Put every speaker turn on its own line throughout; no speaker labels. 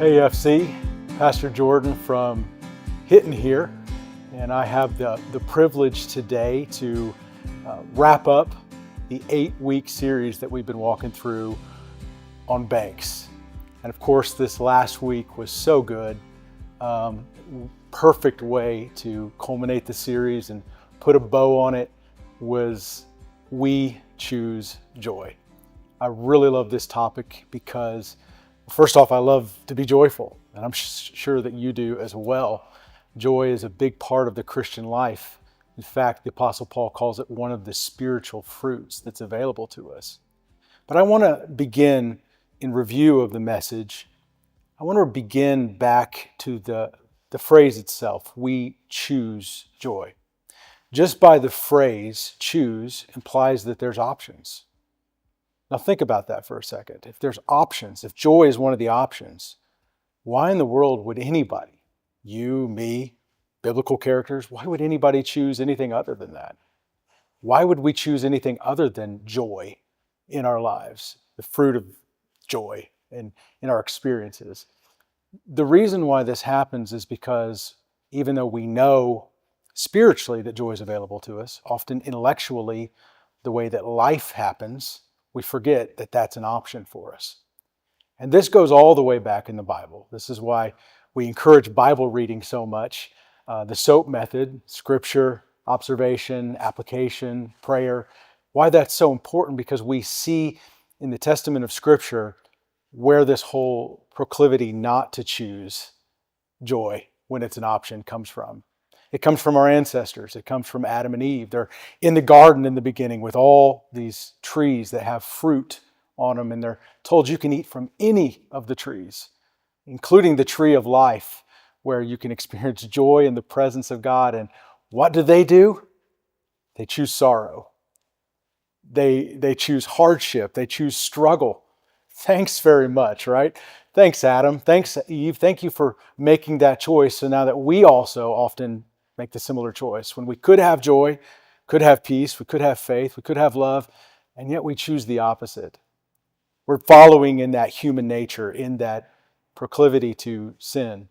Hey FC, Pastor Jordan from Hittin' here, and I have the privilege today to wrap up the 8-week series that we've been walking through on banks. And of course, this last week was so good. Perfect way to culminate the series and put a bow on it was We Choose Joy. I really love this topic because first off, I love to be joyful, and I'm sure that you do as well. Joy is a big part of the Christian life. In fact, the Apostle Paul calls it one of the spiritual fruits that's available to us. But I want to begin in review of the message. I want to begin back to the phrase itself, we choose joy. Just by the phrase choose implies that there's options. Now think about that for a second. If there's options, if joy is one of the options, why in the world would anybody, you, me, biblical characters, why would anybody choose anything other than that? Why would we choose anything other than joy in our lives, the fruit of joy in our experiences? The reason why this happens is because even though we know spiritually that joy is available to us, often intellectually, the way that life happens, we forget that that's an option for us. And this goes all the way back in the Bible. This is why we encourage Bible reading so much. The SOAP method, scripture, observation, application, prayer. Why that's so important, because we see in the testament of scripture where this whole proclivity not to choose joy when it's an option comes from. It comes from our ancestors. It comes from Adam and Eve. They're in the garden in the beginning with all these trees that have fruit on them, and they're told you can eat from any of the trees, including the tree of life, where you can experience joy in the presence of God. And what do? They choose sorrow. They choose hardship. They choose struggle. Thanks very much, right? Thanks, Adam. Thanks, Eve. Thank you for making that choice. So now that we also often make the similar choice, when we could have joy, could have peace, we could have faith, we could have love, and yet we choose the opposite. We're following in that human nature, in that proclivity to sin.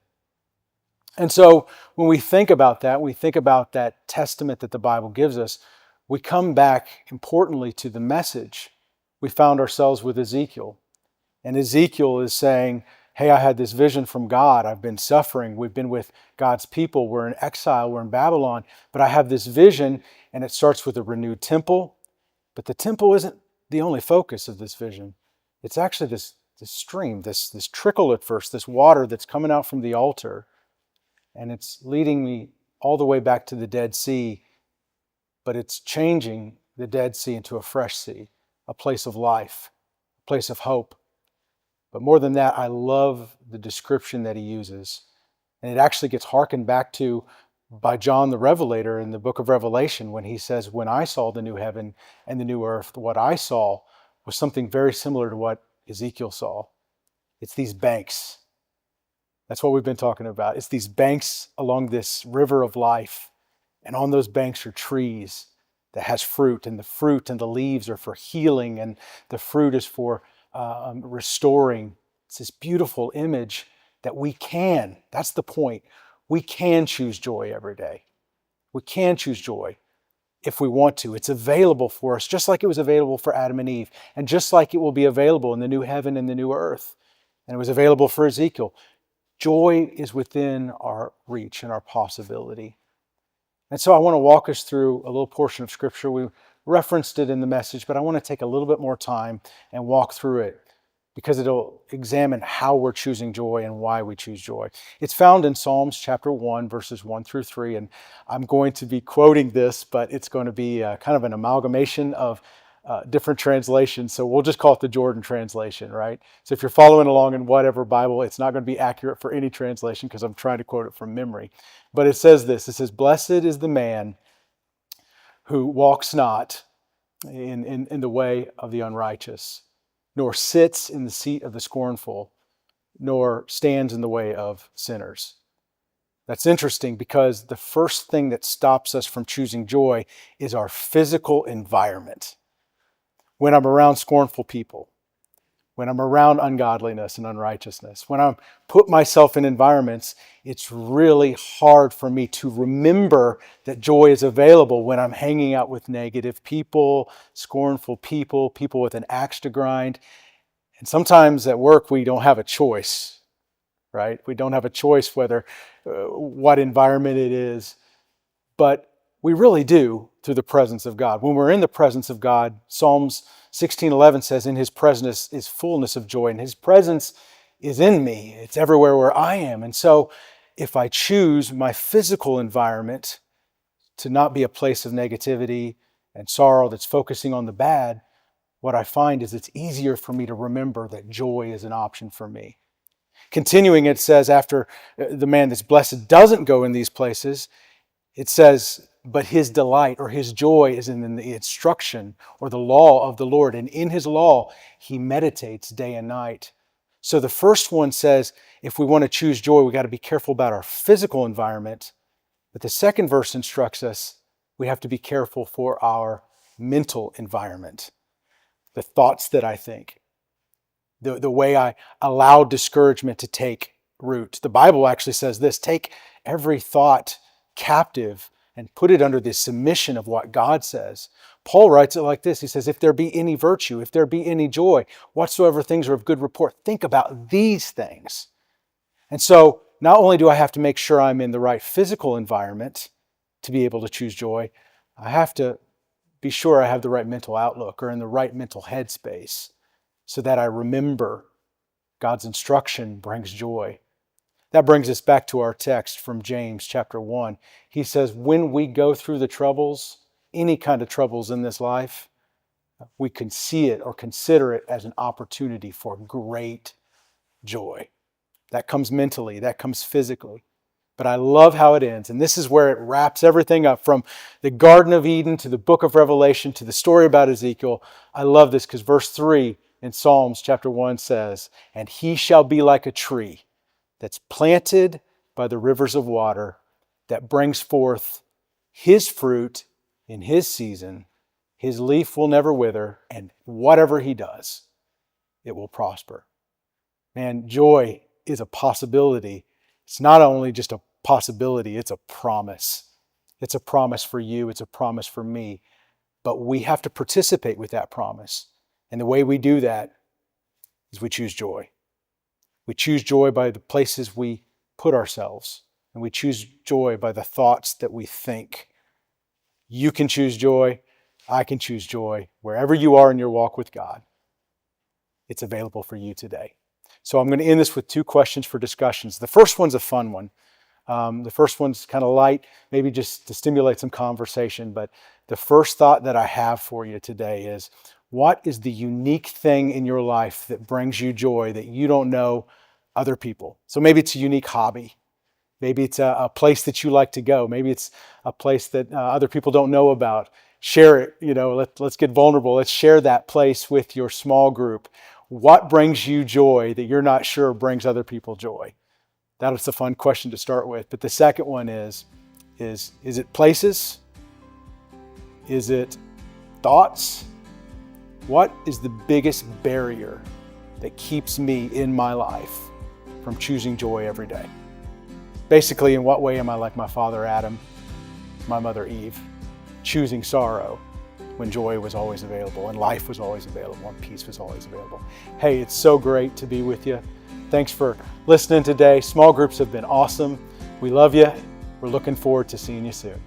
And so when we think about that, we think about that testament that the Bible gives us, we come back importantly to the message. We found ourselves with Ezekiel. And Ezekiel is saying, hey, I had this vision from God. I've been suffering. We've been with God's people. We're in exile. We're in Babylon. But I have this vision, and it starts with a renewed temple. But the temple isn't the only focus of this vision. It's actually this stream, this trickle at first, this water that's coming out from the altar. And it's leading me all the way back to the Dead Sea. But it's changing the Dead Sea into a fresh sea, a place of life, a place of hope. But more than that, I love the description that he uses. And it actually gets hearkened back to by John the Revelator in the book of Revelation, when he says, when I saw the new heaven and the new earth, what I saw was something very similar to what Ezekiel saw. It's these banks. That's what we've been talking about. It's these banks along this river of life. And on those banks are trees that has fruit. And the fruit and the leaves are for healing. And the fruit is for restoring. It's this beautiful image that we can, that's the point, we can choose joy every day. We can choose joy if we want to. It's available for us, just like it was available for Adam and Eve, and just like it will be available in the new heaven and the new earth. And it was available for Ezekiel. Joy is within our reach and our possibility. And so I want to walk us through a little portion of scripture. We referenced it in the message, but I want to take a little bit more time and walk through it, because it'll examine how we're choosing joy and why we choose joy. It's found in Psalms chapter 1, verses 1 through 3. And I'm going to be quoting this, but it's going to be kind of an amalgamation of different translations. So we'll just call it the Jordan translation, right? So if you're following along in whatever Bible, it's not going to be accurate for any translation because I'm trying to quote it from memory. But it says this, it says, blessed is the man who walks not in the way of the unrighteous, nor sits in the seat of the scornful, nor stands in the way of sinners. That's interesting, because the first thing that stops us from choosing joy is our physical environment. When I'm around scornful people, when I'm around ungodliness and unrighteousness, when I put myself in environments, it's really hard for me to remember that joy is available when I'm hanging out with negative people, scornful people, people with an axe to grind. And sometimes at work, we don't have a choice, right? We don't have a choice whether what environment it is, but we really do through the presence of God. When we're in the presence of God, Psalms 16:11 says, in his presence is fullness of joy, and his presence is in me. It's everywhere where I am. And so if I choose my physical environment to not be a place of negativity and sorrow that's focusing on the bad, what I find is it's easier for me to remember that joy is an option for me. Continuing, it says, after the man that's blessed doesn't go in these places, it says, but his delight or his joy is in the instruction or the law of the Lord. And in his law, he meditates day and night. So the first one says, if we want to choose joy, we got to be careful about our physical environment. But the second verse instructs us we have to be careful for our mental environment. The thoughts that I think, the way I allow discouragement to take root. The Bible actually says this, take every thought captive and put it under the submission of what God says. Paul writes it like this. He says, if there be any virtue, if there be any joy, whatsoever things are of good report, think about these things. And so not only do I have to make sure I'm in the right physical environment to be able to choose joy, I have to be sure I have the right mental outlook or in the right mental headspace so that I remember God's instruction brings joy. That brings us back to our text from James chapter 1. He says, when we go through the troubles, any kind of troubles in this life, we can see it or consider it as an opportunity for great joy. That comes mentally, that comes physically. But I love how it ends. And this is where it wraps everything up from the Garden of Eden to the book of Revelation to the story about Ezekiel. I love this because verse 3 in Psalms chapter 1 says, and he shall be like a tree that's planted by the rivers of water that brings forth his fruit in his season. His leaf will never wither, and whatever he does, it will prosper. Man, joy is a possibility. It's not only just a possibility, it's a promise. It's a promise for you. It's a promise for me. But we have to participate with that promise. And the way we do that is we choose joy. We choose joy by the places we put ourselves. And we choose joy by the thoughts that we think. You can choose joy. I can choose joy. Wherever you are in your walk with God, it's available for you today. So I'm going to end this with two questions for discussions. The first one's a fun one. The first one's kind of light, maybe just to stimulate some conversation. But the first thought that I have for you today is, what is the unique thing in your life that brings you joy that you don't know other people? So maybe it's a unique hobby. Maybe it's a place that you like to go. Maybe it's a place that other people don't know about. Share it. Let's get vulnerable. Let's share that place with your small group. What brings you joy that you're not sure brings other people joy? That was a fun question to start with. But the second one is it places? Is it thoughts? What is the biggest barrier that keeps me in my life from choosing joy every day? Basically, in what way am I like my father Adam, my mother Eve, choosing sorrow when joy was always available and life was always available and peace was always available? Hey, it's so great to be with you. Thanks for listening today. Small groups have been awesome. We love you. We're looking forward to seeing you soon.